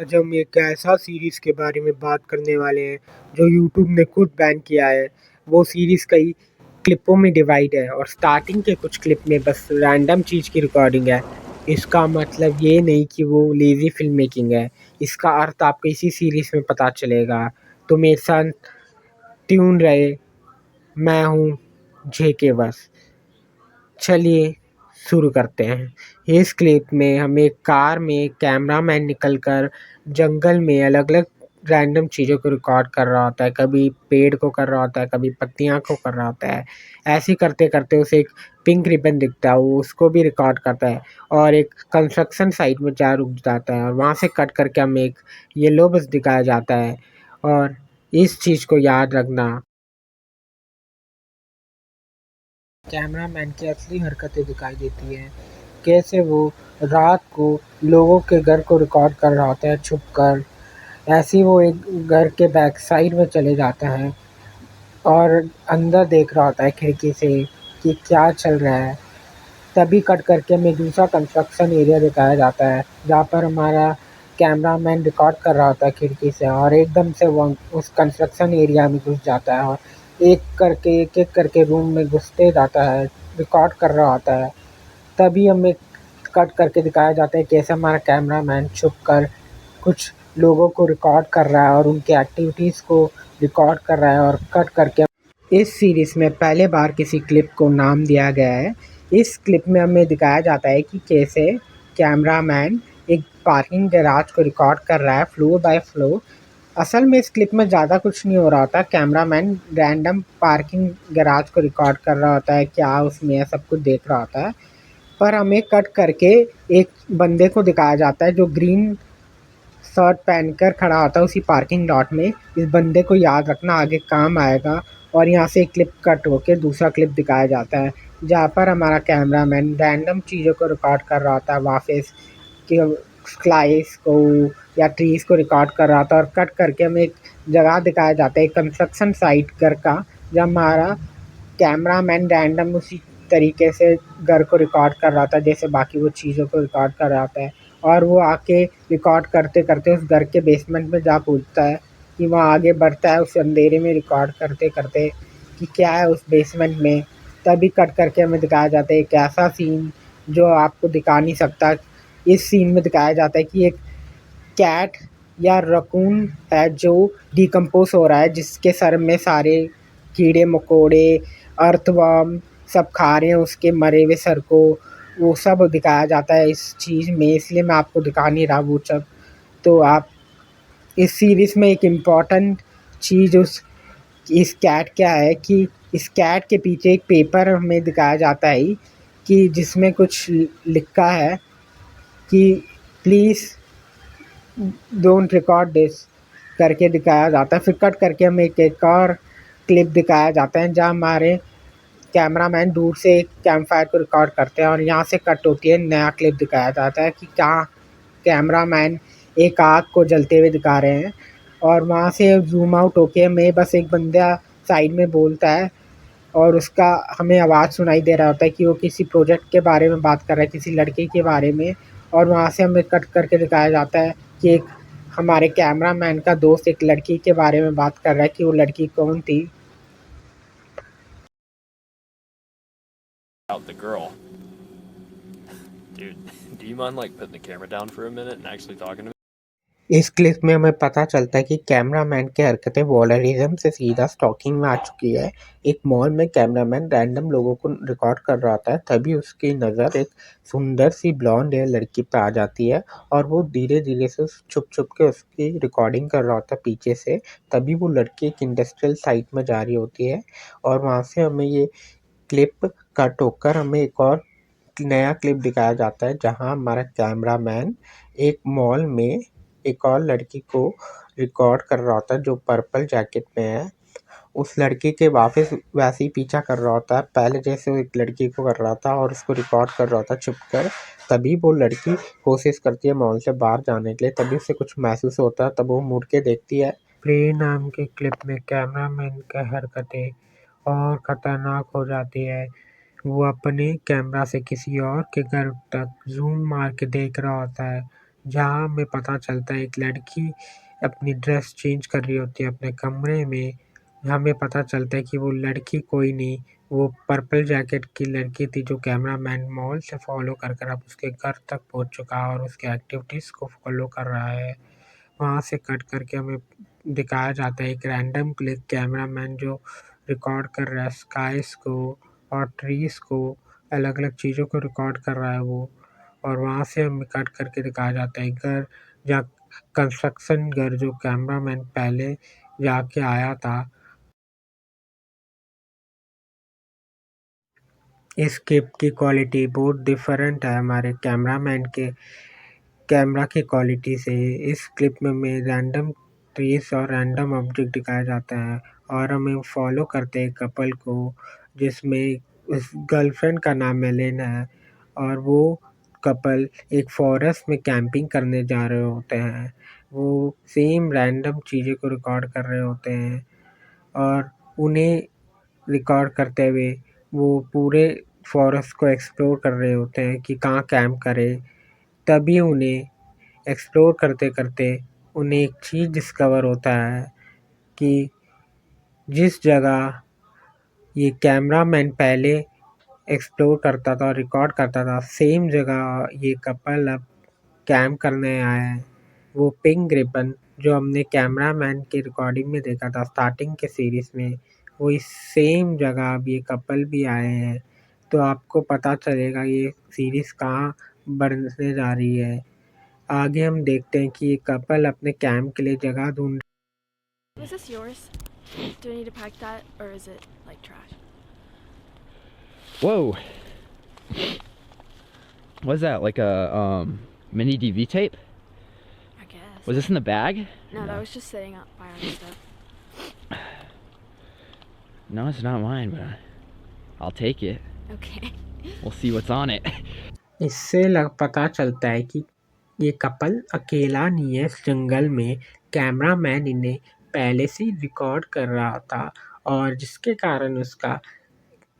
आज हम एक ऐसा सीरीज़ के बारे में बात करने वाले हैं जो यूट्यूब ने खुद बैन किया है। वो सीरीज़ कई क्लिपों में डिवाइड है और स्टार्टिंग के कुछ क्लिप में बस रैंडम चीज़ की रिकॉर्डिंग है। इसका मतलब ये नहीं कि वो लेज़ी फ़िल्म मेकिंग है। इसका अर्थ आपको इसी सीरीज़ में पता चलेगा। तो मेरे साथ ट्यून रहे। मैं हूँ जेके बस। चलिए शुरू करते हैं। इस क्लिप में हमें कार में कैमरामैन निकलकर जंगल में अलग-अलग रैंडम चीज़ों को रिकॉर्ड कर रहा होता है। कभी पेड़ को कर रहा होता है, कभी पत्तियाँ को कर रहा होता है। ऐसे ही करते-करते उसे एक पिंक रिबन दिखता है, वो उसको भी रिकॉर्ड करता है और एक कंस्ट्रक्शन साइट में जा रुक जाता है और वहाँ से कट करके हमें एक येलो बस दिखाया जाता है। और इस चीज़ को याद रखना, कैमरामैन की असली हरकतें दिखाई देती हैं। कैसे वो रात को लोगों के घर को रिकॉर्ड कर रहा होता है छुपकर। ऐसे ही वो एक घर के बैक साइड में चले जाता है और अंदर देख रहा होता है खिड़की से कि क्या चल रहा है। तभी कट करके हमें दूसरा कंस्ट्रक्शन एरिया दिखाया जाता है जहाँ पर हमारा कैमरामैन रिकॉर्ड कर रहा होता है खिड़की से और एकदम से वो उस कंस्ट्रक्शन एरिया में घुस जाता है और एक-एक करके रूम में घुसते जाता है, रिकॉर्ड कर रहा होता है। तभी हमें कट करके दिखाया जाता है कैसे हमारा कैमरामैन छुपकर कुछ लोगों को रिकॉर्ड कर रहा है और उनकी एक्टिविटीज़ को रिकॉर्ड कर रहा है और कट करके इस सीरीज़ में पहले बार किसी क्लिप को नाम दिया गया है। इस क्लिप में हमें दिखाया जाता है कि कैसे कैमरामैन एक पार्किंग गैराज को रिकॉर्ड कर रहा है फ्लोर बाय फ्लोर। असल में इस क्लिप में ज़्यादा कुछ नहीं हो रहा होता। कैमरामैन रैंडम पार्किंग गैराज को रिकॉर्ड कर रहा होता है, क्या उसमें है सब कुछ देख रहा होता है। पर हमें कट करके एक बंदे को दिखाया जाता है जो ग्रीन शर्ट पहनकर खड़ा होता है उसी पार्किंग लॉट में। इस बंदे को याद रखना, आगे काम आएगा। और यहाँ से एक क्लिप कट होके दूसरा क्लिप दिखाया जाता है जहाँ पर हमारा कैमरामैन रैंडम चीज़ों को रिकॉर्ड कर रहा होता है, वाफिस कि फ्लाइज को या ट्रीज़ को रिकॉर्ड कर रहा था और कट करके हमें एक जगह दिखाया जाता है, एक कंस्ट्रक्शन साइट घर का, जहाँ हमारा कैमरामैन रैंडम उसी तरीके से घर को रिकॉर्ड कर रहा था जैसे बाकी वो चीज़ों को रिकॉर्ड कर रहा था। और वो आके रिकॉर्ड करते-करते उस घर के बेसमेंट में जा पहुँचता है कि वहाँ आगे बढ़ता है उस अंधेरे में रिकॉर्ड करते-करते कि क्या है उस बेसमेंट में। तभी कट करके हमें दिखाया जाता है एक ऐसा सीन जो आपको दिखा नहीं सकता। इस सीन में दिखाया जाता है कि एक कैट या रकून है जो डिकम्पोज़ हो रहा है, जिसके सर में सारे कीड़े-मकोड़े, अर्थवर्म सब खा रहे हैं उसके मरे हुए सर को। वो सब दिखाया जाता है इस चीज़ में, इसलिए मैं आपको दिखा नहीं रहा वो सब। तो आप इस सीरीज़ में एक इम्पोर्टेंट चीज़ उस इस कैट क्या है कि इस कैट के पीछे एक पेपर हमें दिखाया जाता है कि जिसमें कुछ लिखा है कि प्लीज़ डोंट रिकॉर्ड दिस करके दिखाया जाता है। फिर कट करके हमें एक और क्लिप दिखाया जाता है जहाँ हमारे कैमरामैन दूर से एक कैंप फायर को रिकॉर्ड करते हैं और यहाँ से कट होती है, नया क्लिप दिखाया जाता है कि क्या कैमरामैन एक आग को जलते हुए दिखा रहे हैं। और वहाँ से ज़ूम आउट होके हमें बस एक बंदा साइड में बोलता है और उसका हमें आवाज़ सुनाई दे रहा होता है कि वो किसी प्रोजेक्ट के बारे में बात कर रहा है, किसी लड़के के बारे में। और वहाँ से हमें कट करके दिखाया जाता है कि एक हमारे कैमरामैन का दोस्त एक लड़की के बारे में बात कर रहा है कि वो लड़की कौन थी। Out the girl. Dude, do you mind like putting the camera down for a minute and actually talking to me? इस क्लिप में हमें पता चलता है कि कैमरामैन की हरकतें वॉलरिज्म से सीधा स्टॉकिंग में आ चुकी है। एक मॉल में कैमरामैन रैंडम लोगों को रिकॉर्ड कर रहा होता है, तभी उसकी नज़र एक सुंदर सी ब्लॉन्ड हेयर लड़की पे आ जाती है और वो धीरे-धीरे से छुप-छुप के उसकी रिकॉर्डिंग कर रहा होता है पीछे से। तभी वो लड़की एक इंडस्ट्रियल साइट में जा रही होती है और वहाँ से हमें ये क्लिप कट होकर हमें एक और नया क्लिप दिखाया जाता है जहाँ हमारा कैमरामैन एक मॉल में एक और लड़की को रिकॉर्ड कर रहा होता है जो पर्पल जैकेट में है। उस लड़की के वापस वैसे ही पीछा कर रहा होता है, पहले जैसे वो एक लड़की को कर रहा था और उसको रिकॉर्ड कर रहा था छुपकर। तभी वो लड़की कोशिश करती है मॉल से बाहर जाने के लिए, तभी उसे कुछ महसूस होता है, तब वो मुड़ के देखती है। प्ले नाम के क्लिप में कैमरामैन की हरकतें और खतरनाक हो जाती है। वो अपने कैमरा से किसी और के घर तक ज़ूम मार के देख रहा होता है, जहाँ हमें पता चलता है एक लड़की अपनी ड्रेस चेंज कर रही होती है अपने कमरे में। हमें पता चलता है कि वो लड़की कोई नहीं, वो पर्पल जैकेट की लड़की थी जो कैमरामैन मॉल से फ़ॉलो कर अब उसके घर तक पहुँच चुका है और उसकी एक्टिविटीज़ को फ़ॉलो कर रहा है। वहाँ से कट करके हमें दिखाया जाता है एक रैंडम क्लिप कैमरामैन जो रिकॉर्ड कर रहा है स्काइज़ को और ट्रीज़ को, अलग-अलग चीज़ों को रिकॉर्ड कर रहा है वो। और वहाँ से हमें कट करके दिखाया जाता है घर, जहाँ कंस्ट्रक्शन घर जो कैमरामैन पहले जाके आया था। इस क्लिप की क्वालिटी बहुत डिफरेंट है हमारे कैमरामैन के कैमरा की क्वालिटी से। इस क्लिप में हमें रैंडम ट्रीज और रैंडम ऑब्जेक्ट दिखाया जाता है और हमें फॉलो करते हैं कपल को, जिसमें उस गर्लफ्रेंड का नाम एलेन है और वो कपल एक फॉरेस्ट में कैंपिंग करने जा रहे होते हैं। वो सेम रैंडम चीज़ें को रिकॉर्ड कर रहे होते हैं और उन्हें रिकॉर्ड करते हुए वो पूरे फॉरेस्ट को एक्सप्लोर कर रहे होते हैं कि कहाँ कैंप करें। तभी उन्हें एक्सप्लोर करते-करते उन्हें एक चीज़ डिस्कवर होता है कि जिस जगह ये कैमरामैन पहले एक्सप्लोर करता था और रिकॉर्ड करता था, सेम जगह ये कपल अब कैंप करने आए हैं। वो पिंक रिबन जो हमने कैमरामैन की रिकॉर्डिंग में देखा था स्टार्टिंग के सीरीज़ में, वो इस सेम जगह अब ये कपल भी आए हैं। तो आपको पता चलेगा ये सीरीज़ कहाँ बढ़ने जा रही है। आगे हम देखते हैं कि ये कपल अपने कैंप के लिए जगह ढूँढ Is this yours? Do I need to pack that, or is it like trash? Whoa. What's that, like a mini DV tape? I guess. Was this in the bag? No, that was just sitting up by our stuff. No, it's not mine, but I'll take it. Okay. We'll see what's on it. इससे पता चलता है कि ये couple अकेला नहीं है इस जंगल में। कैमरामैन इन्हें पहले से ही रिकॉर्ड कर रहा था और जिसके कारण उसका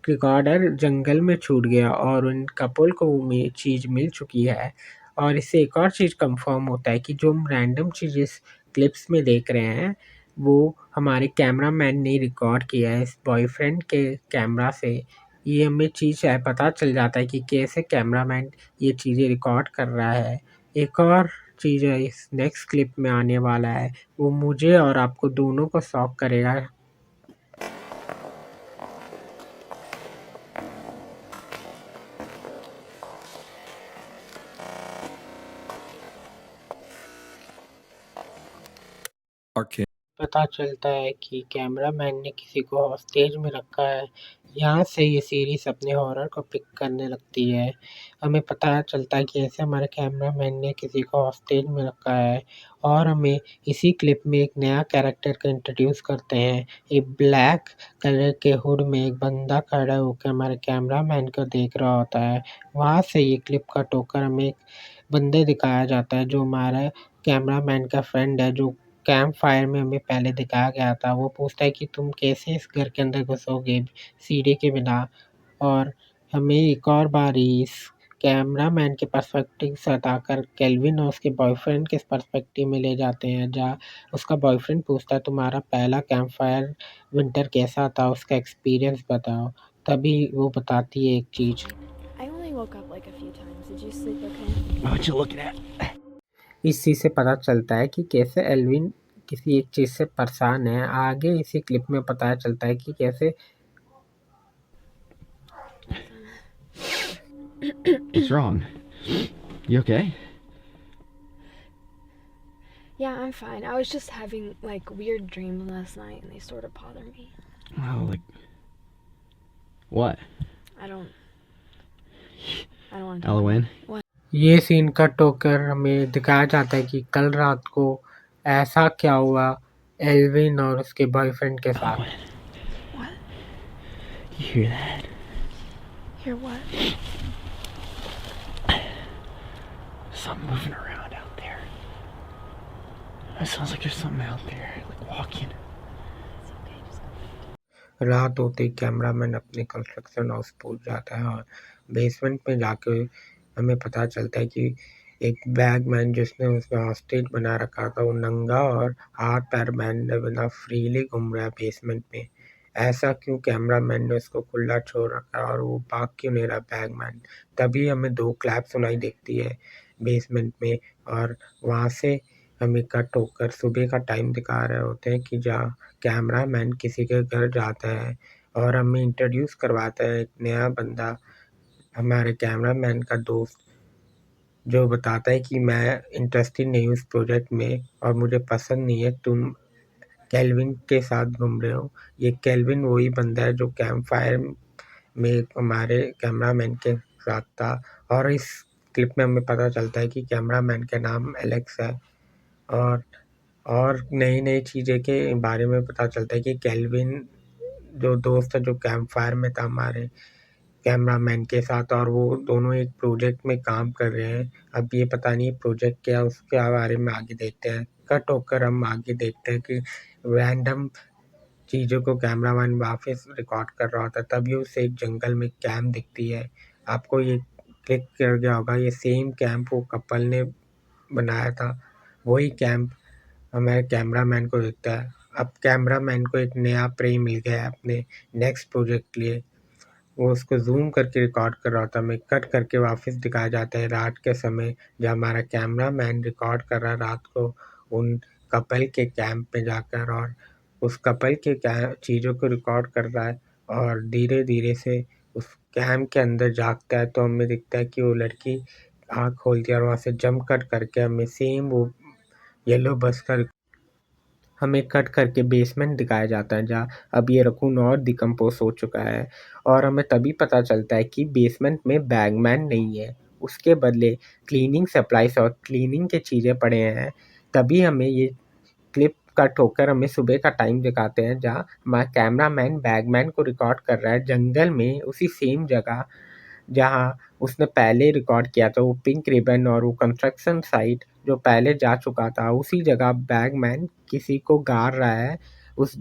रिकॉर्डर जंगल में छूट गया और उन कपल को वो चीज़ मिल चुकी है। और इससे एक और चीज़ कंफर्म होता है कि जो हम रैंडम चीज़ इस क्लिप्स में देख रहे हैं, वो हमारे कैमरामैन ने रिकॉर्ड किया है इस बॉयफ्रेंड के कैमरा से। ये हमें चीज़ है पता चल जाता है कि कैसे कैमरामैन ये चीज़ें रिकॉर्ड कर रहा है। एक और चीज़ है इस नेक्स्ट क्लिप में आने वाला है, वो मुझे और आपको दोनों को शॉक करेगा। पता चलता है कि कैमरामैन ने किसी को हॉस्टेज में रखा है। यहाँ से ये सीरीज़ अपने हॉरर को पिक करने लगती है। हमें पता चलता है कि ऐसे हमारे कैमरामैन ने किसी को हॉस्टेज में रखा है और हमें इसी क्लिप में एक नया कैरेक्टर को इंट्रोड्यूस करते हैं। एक ब्लैक कलर के हुड में एक बंदा खड़ा होकर हमारे कैमरामैन को देख रहा होता है। वहाँ से ये क्लिप कट होकर हमें एक बंदे दिखाया जाता है जो हमारा कैमरामैन का फ्रेंड है, जो कैंप फायर में हमें पहले दिखाया गया था। वो पूछता है कि तुम कैसे इस घर के अंदर घुसोगे सीढ़ी के बिना? और हमें एक और बार इस कैमरामैन के पर्सपेक्टिव से हटाकर केल्विन और उसके बॉयफ्रेंड के पर्सपेक्टिव में ले जाते हैं, जहाँ उसका बॉयफ्रेंड पूछता है तुम्हारा पहला कैंप फायर विंटर कैसा था? उसका एक्सपीरियंस बताओ। तभी वो बताती है एक चीज़। I only woke up like a few times. Did you sleep okay? What you looking at? इस चीज़ से पता चलता है कि कैसे एल्विन किसी एक चीज़ से परेशान है। आगे इसी क्लिप में पता चलता है कि कैसे What's wrong? You okay? Yeah, I'm fine. I was just having like weird dreams last night, and they sort of bother me. Oh, like what? I don't want to. Halloween? ये scene cut होकर हमें दिखाया जाता है कि कल रात को ऐसा क्या हुआ एल्विन और उसके बॉयफ्रेंड के साथ। What? You hear that? Hear what? Something moving around out there. It sounds like there's something out there, like walking. It's okay. Just go. रात होते ही कैमरामैन अपने कंस्ट्रक्शन हाउस पहुंच जाता है और बेसमेंट में जाके हमें पता चलता है कि एक बैगमैन जिसने उसमें हॉस्टेज बना रखा था, वो नंगा और हाथ पैर बांधे बिना फ्रीली घूम रहा है बेसमेंट में। ऐसा क्यों कैमरामैन ने उसको खुला छोड़ रखा है और वो भाग क्यों नहीं रहा बैगमैन? तभी हमें 2 क्लैप सुनाई देती है बेसमेंट में और वहाँ से हमें कट होकर सुबह का टाइम दिखा रहे होते हैं कि जहाँ कैमरामैन किसी के घर जाता है और हमें इंट्रोड्यूस करवाता है एक नया बंदा, हमारे कैमरामैन का दोस्त, जो बताता है कि मैं इंटरेस्टेड नहीं हूँ इस प्रोजेक्ट में और मुझे पसंद नहीं है, तुम केल्विन के साथ घूम रहे हो। ये केल्विन वही बंदा है जो कैंप फायर में हमारे कैमरामैन के साथ था और इस क्लिप में हमें पता चलता है कि कैमरामैन का नाम एलेक्स है और नई-नई चीज़ें के बारे में पता चलता है कि केल्विन जो दोस्त है जो कैंप फायर में था हमारे कैमरामैन के साथ और वो दोनों एक प्रोजेक्ट में काम कर रहे हैं। अब ये पता नहीं प्रोजेक्ट क्या है, उसके बारे में आगे देखते हैं। कट होकर हम आगे देखते हैं कि रैंडम चीज़ों को कैमरामैन वापस रिकॉर्ड कर रहा होता है, तभी उसे एक जंगल में कैंप दिखती है। आपको ये क्लिक कर गया होगा, ये सेम कैंप वो कपल ने बनाया था, वही कैंप हमारे कैमरामैन को दिखता है। अब कैमरामैन को एक नया प्रे मिल गया है अपने नेक्स्ट प्रोजेक्ट के लिए। वो उसको ज़ूम करके रिकॉर्ड कर रहा होता है, हमें कट करके वापस दिखाया जाता है रात के समय, जब हमारा कैमरामैन रिकॉर्ड कर रहा है रात को उन कपल के कैंप में जाकर और उस कपल के चीज़ों को रिकॉर्ड कर रहा है और धीरे-धीरे से उस कैंप के अंदर झाँकता है तो हमें दिखता है कि वो लड़की आँख खोलती है और वहाँ से जंप कट करके हमें सेम वो येलो बस का हमें कट करके बेसमेंट दिखाया जाता है, जहाँ अब ये रकून और डिकम्पोज़ हो चुका है और हमें तभी पता चलता है कि बेसमेंट में बैगमैन नहीं है, उसके बदले क्लीनिंग सप्लाइज़ और क्लीनिंग की चीज़ें पड़े हैं। तभी हमें ये क्लिप कट होकर हमें सुबह का टाइम दिखाते हैं, जहाँ हमारा कैमरामैन बैगमैन को रिकॉर्ड कर रहा है जंगल में, उसी सेम जगह जहाँ उसने पहले रिकॉर्ड किया था, वो पिंक रिबन और वो कंस्ट्रक्शन साइट जो पहले जा चुका था, उसी जगह बैगमैन किसी को गाड़ रहा है उस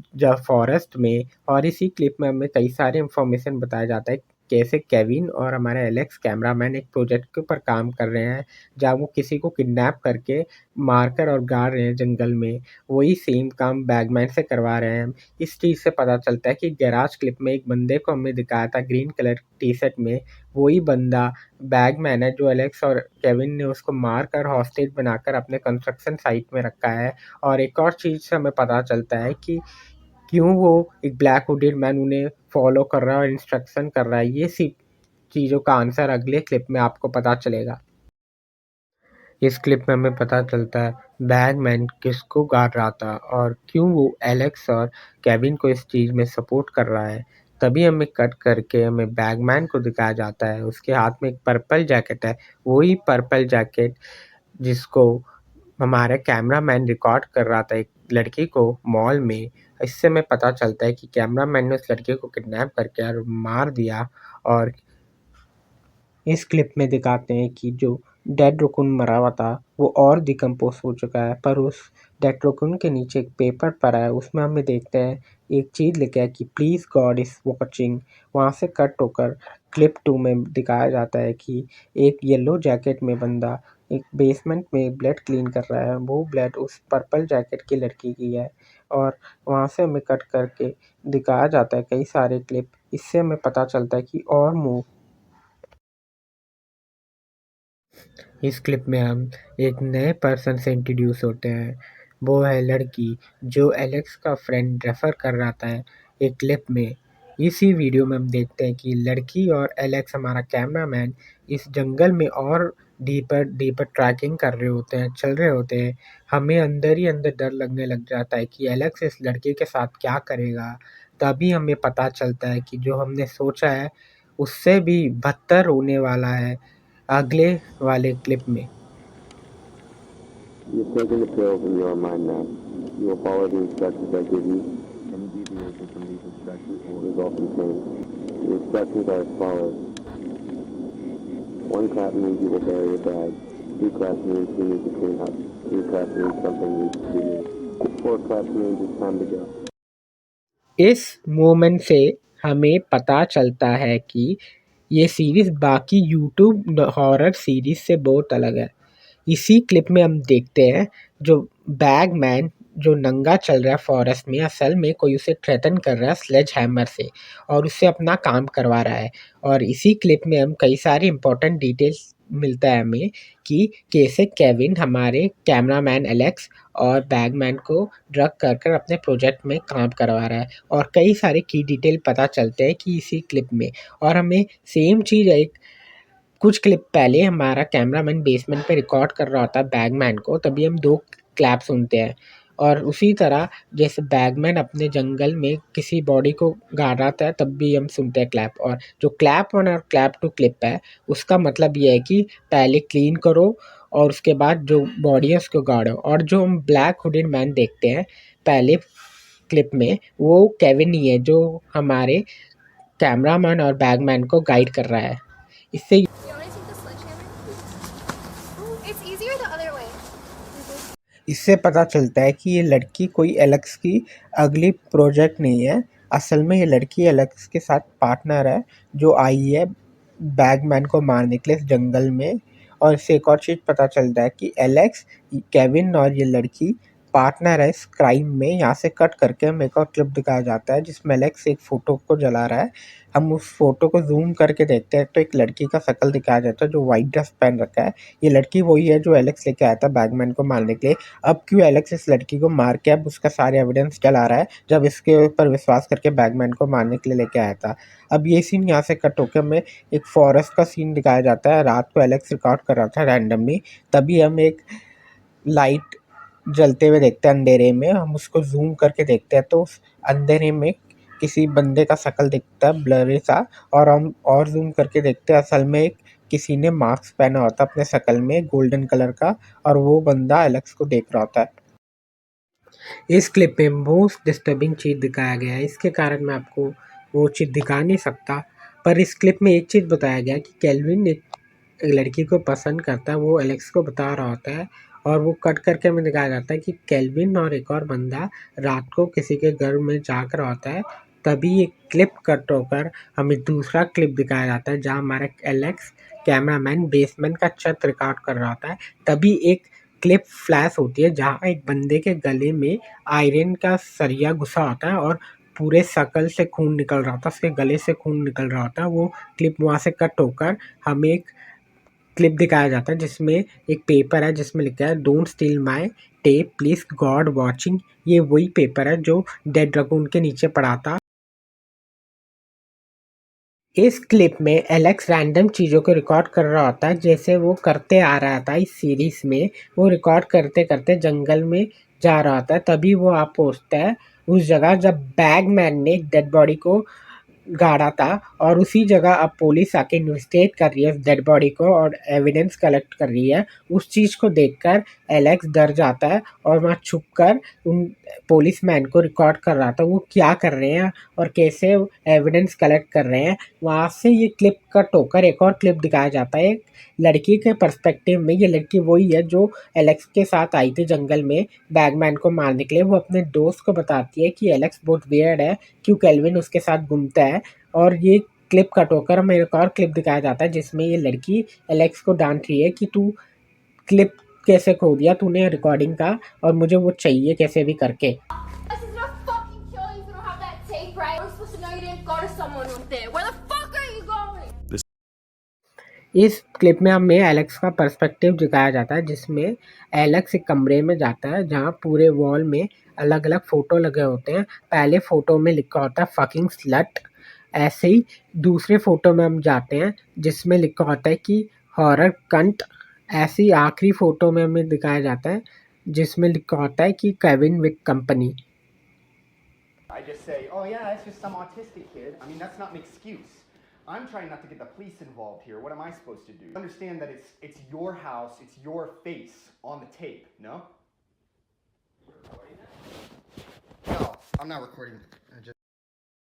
फॉरेस्ट में और इसी क्लिप में हमें कई सारे इन्फॉर्मेशन बताया जाता है कैसे केविन और हमारा एलेक्स कैमरामैन एक प्रोजेक्ट के ऊपर काम कर रहे हैं, जहाँ वो किसी को किडनैप करके मारकर और गाड़ रहे हैं जंगल में। वही सेम काम बैगमैन से करवा रहे हैं। इस चीज़ से पता चलता है कि गैराज क्लिप में एक बंदे को हमें दिखाया था ग्रीन कलर टी-शर्ट में, वही बंदा बैगमैन है जो एलेक्स और केविन ने उसको मारकर हॉस्टेज बनाकर अपने कंस्ट्रक्शन साइट में रखा है। और एक और चीज़ से हमें पता चलता है कि क्यों वो एक ब्लैक हुडेड मैन उन्हें फॉलो कर रहा है और इंस्ट्रक्शन कर रहा है। ये सी चीज़ों का आंसर अगले क्लिप में आपको पता चलेगा। इस क्लिप में हमें पता चलता है बैगमैन किसको गाड़ रहा था और क्यों वो एलेक्स और केविन को इस चीज़ में सपोर्ट कर रहा है। तभी हमें कट करके हमें बैगमैन को दिखाया जाता है, उसके हाथ में एक पर्पल जैकेट है, वही पर्पल जैकेट जिसको हमारा कैमरामैन रिकॉर्ड कर रहा था एक लड़की को मॉल में। इससे हमें पता चलता है कि कैमरामैन ने उस लड़के को किडनैप करके और मार दिया और इस क्लिप में दिखाते हैं कि जो डेड रकून मरा हुआ था वो और डिकम्पोज हो चुका है, पर उस डेड रकून के नीचे एक पेपर पड़ा है, उसमें हमें देखते हैं एक चीज़ लिखा है कि प्लीज़ गॉड इज़ वॉचिंग। वहाँ से कट होकर क्लिप 2 में दिखाया जाता है कि एक येलो जैकेट में बंदा एक बेसमेंट में ब्लड क्लीन कर रहा है, वो ब्लड उस पर्पल जैकेट की लड़की की है और वहाँ से हमें कट करके दिखाया जाता है कई सारे क्लिप। इससे हमें पता चलता है कि और मूव इस क्लिप में हम एक नए पर्सन से इंट्रोड्यूस होते हैं, वो है लड़की जो एलेक्स का फ्रेंड रेफ़र कर रहा था एक क्लिप में। इसी वीडियो में हम देखते हैं कि लड़की और एलेक्स हमारा कैमरामैन इस जंगल में और डीपर ट्रैकिंग कर रहे होते हैं, चल रहे होते हैं। हमें अंदर ही अंदर डर लगने लग जाता है कि एलेक्स इस लड़के के साथ क्या करेगा? तभी हमें पता चलता है कि जो हमने सोचा है उससे भी बदतर होने वाला है अगले वाले क्लिप में। You're taking the pills and you're mine now. You will follow the instructions I give you. Any deviation from these instructions will result in pain. The instructions are as follows. 1 clap means you will bury a bag. 2 claps means you need to clean up. 3 claps means something needs to be moved. 4 claps means it's time to go. इस moment से हमें पता चलता है कि ये series बाकी YouTube horror series से बहुत अलग है। इसी क्लिप में हम देखते हैं जो बैगमैन जो नंगा चल रहा है फॉरेस्ट में, असल में कोई उसे थ्रेटन कर रहा है स्लेज हैमर से और उससे अपना काम करवा रहा है। और इसी क्लिप में हम कई सारी इंपॉर्टेंट डिटेल्स मिलता है हमें कि कैसे केविन हमारे कैमरामैन एलेक्स और बैगमैन को ड्रग कर कर अपने प्रोजेक्ट में काम करवा रहा है, और कई सारे की डिटेल पता चलते हैं कि इसी क्लिप में। और हमें सेम चीज़ एक कुछ क्लिप पहले हमारा कैमरामैन बेसमेंट पे रिकॉर्ड कर रहा होता है बैगमैन को, तभी हम 2 क्लैप सुनते हैं। और उसी तरह जैसे बैगमैन अपने जंगल में किसी बॉडी को गाड़ रहा था तब भी हम सुनते हैं क्लैप। और जो क्लैप 1 और क्लैप 2 क्लिप है उसका मतलब ये है कि पहले क्लीन करो और उसके बाद जो बॉडी है उसको गाड़ो। और जो हम ब्लैक हुडेड मैन देखते हैं पहले क्लिप में वो केविन ही है जो हमारे कैमरामैन और बैगमैन को गाइड कर रहा है। इससे You want to take the sledgehammer? It's easier the other way. इससे पता चलता है कि ये लड़की कोई एलेक्स की अगली प्रोजेक्ट नहीं है। असल में ये लड़की एलेक्स के साथ पार्टनर है जो आई है बैगमैन को मारने के लिए इस जंगल में। और इससे एक और चीज़ पता चलता है कि एलेक्स, केविन और ये लड़की पार्टनर है इस क्राइम में। यहाँ से कट करके हमें एक और क्लिप दिखाया जाता है जिसमें एलेक्स एक फ़ोटो को जला रहा है। हम उस फ़ोटो को ज़ूम करके देखते हैं तो एक लड़की का शक्ल दिखाया जाता है जो वाइट ड्रेस पहन रखा है। ये लड़की वही है जो एलेक्स लेके आया था बैगमैन को मारने के लिए। अब क्यों एलेक्स इस लड़की को मार के अब उसका सारे एविडेंस जला रहा है जब इसके ऊपर विश्वास करके बैगमैन को मारने के लिए लेके आया था। अब ये सीन यहाँ से कट होकर हमें एक फॉरेस्ट का सीन दिखाया जाता है। रात को एलेक्स रिकॉर्ड कर रहा था रैंडमली, तभी हम एक लाइट जलते हुए देखते हैं अंधेरे में। हम उसको ज़ूम करके देखते हैं तो उस अंधेरे में किसी बंदे का शक्ल दिखता है ब्लरी सा, और हम और ज़ूम करके देखते हैं असल में किसी ने मास्क पहना होता है अपने शक्ल में गोल्डन कलर का, और वो बंदा एलेक्स को देख रहा होता है। इस क्लिप में मोस्ट डिस्टर्बिंग चीज़ दिखाया गया है, इसके कारण मैं आपको वो चीज़ दिखा नहीं सकता। पर इस क्लिप में एक चीज़ बताया गया कि केल्विन एक लड़की को पसंद करता है, वो एलेक्स को बता रहा होता है। और वो कट करके हमें दिखाया जाता है कि केल्विन और एक और बंदा रात को किसी के घर में जाग रहा होता है। तभी एक क्लिप कट होकर हमें दूसरा क्लिप दिखाया जाता है जहाँ हमारा एलेक्स कैमरामैन बेसमेंट का छत रिकॉर्ड कर रहा होता है। तभी एक क्लिप फ्लैश होती है जहाँ एक बंदे के गले में आयरन का सरिया घुसा होता है और पूरे शक्ल से खून निकल रहा होता है, उसके गले से खून निकल रहा होता है। वो क्लिप वहाँ से कट होकर हमें एक क्लिप दिखाया जाता है जिसमें एक पेपर है जिसमें लिखा है don't steel my tape please God watching. ये वही पेपर है जो डेड रकून के नीचे पड़ा था। इस क्लिप में एलेक्स रैंडम चीज़ों को रिकॉर्ड कर रहा होता है जैसे वो करते आ रहा था इस सीरीज में। वो रिकॉर्ड करते करते जंगल में जा रहा होता है, तभी वो आप पहुँचता है उस जगह जब बैगमैन ने डेड बॉडी को गाड़ा था। और उसी जगह अब पुलिस आके इन्वेस्टिगेट कर रही है उस डेड बॉडी को और एविडेंस कलेक्ट कर रही है। उस चीज़ को देखकर एलेक्स डर जाता है और वहाँ छुपकर उन पुलिसमैन को रिकॉर्ड कर रहा था वो क्या कर रहे हैं और कैसे एविडेंस कलेक्ट कर रहे हैं। वहाँ से ये क्लिप कट होकर एक और क्लिप दिखाया जाता है एक लड़की के पर्सपेक्टिव में। ये लड़की वही है जो एलेक्स के साथ आई थी जंगल में बैगमैन को मारने के लिए। वो अपने दोस्त को बताती है कि एलेक्स बहुत वियर्ड है, क्यों केल्विन उसके साथ घूमता है। और ये क्लिप कट होकर हमें एक और क्लिप दिखाया जाता है जिसमें ये लड़की एलेक्स को डांट रही है कि तू क्लिप कैसे खो दिया तूने रिकॉर्डिंग का, और मुझे वो चाहिए कैसे भी करके। This is gonna fucking kill you if you don't have that tape, right? I'm supposed to know you didn't go to someone with it. Where the fuck are you going? इस clip में हमें Alex का perspective दिखाया जाता है जिसमें Alex एक कमरे में जाता है जहाँ पूरे वॉल में अलग अलग फ़ोटो लगे होते हैं। पहले फ़ोटो में लिखा होता है फकिंग स्लट। ऐसे ही दूसरे फ़ोटो में हम जाते हैं जिसमें लिखा होता है कि हॉरर कंट। ऐसे ही आखिरी फ़ोटो में हमें दिखाया जाता है जिसमें लिखा होता है कि Kevin with company. I just say, oh yeah, it's just some autistic kid. I mean, that's not an excuse. I'm trying not to get the police involved here. What am I supposed to do? Understand that it's your house, it's your face on the tape, no? No, I'm not recording.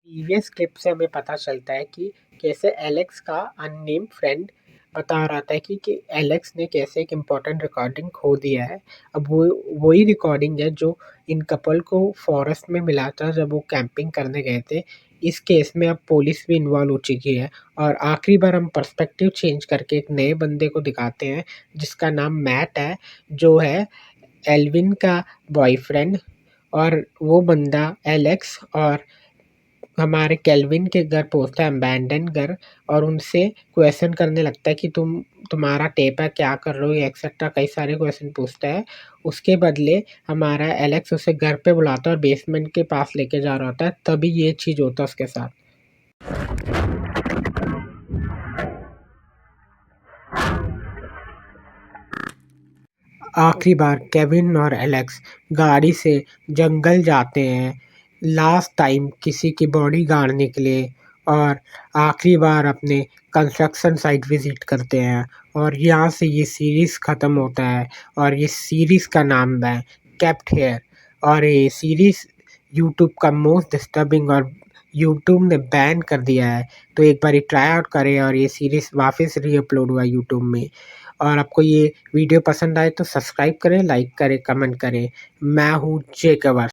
Previous clip से हमें पता चलता है कि कैसे Alex का unnamed friend बता रहा था कि एलेक्स ने कैसे एक इम्पॉर्टेंट रिकॉर्डिंग खो दिया है। अब वो वही रिकॉर्डिंग है जो इन कपल को फॉरेस्ट में मिला था जब वो कैंपिंग करने गए थे। इस केस में अब पुलिस भी इन्वॉल्व हो चुकी है और आखिरी बार हम पर्सपेक्टिव चेंज करके एक नए बंदे को दिखाते हैं जिसका नाम मैट है, जो है एल्विन का बॉयफ्रेंड। और वो बंदा एलेक्स और हमारे केल्विन के घर पहुंचता है, अबैंडन घर, और उनसे क्वेश्चन करने लगता है कि तुम्हारा टेप है, क्या कर रहे हो, एक्सेट्रा कई सारे क्वेश्चन पूछता है। उसके बदले हमारा एलेक्स उसे घर पे बुलाता है और बेसमेंट के पास लेके जा रहा होता है, तभी ये चीज़ होता है उसके साथ। आखिरी बार केविन और एलेक्स गाड़ी से जंगल जाते हैं लास्ट टाइम किसी की बॉडी गाड़ने के लिए, और आखिरी बार अपने कंस्ट्रक्शन साइट विजिट करते हैं। और यहाँ से ये सीरीज़ ख़त्म होता है और ये सीरीज़ का नाम है केप्ट हेयर। और ये सीरीज़ यूट्यूब का मोस्ट डिस्टर्बिंग और यूट्यूब ने बैन कर दिया है, तो एक बार ट्राई आउट करें और ये सीरीज़ वापस रीअपलोड हुआ यूट्यूब में। और आपको ये वीडियो पसंद आए तो सब्सक्राइब करें, लाइक करें, कमेंट करें। मैं हूँ जे कवर।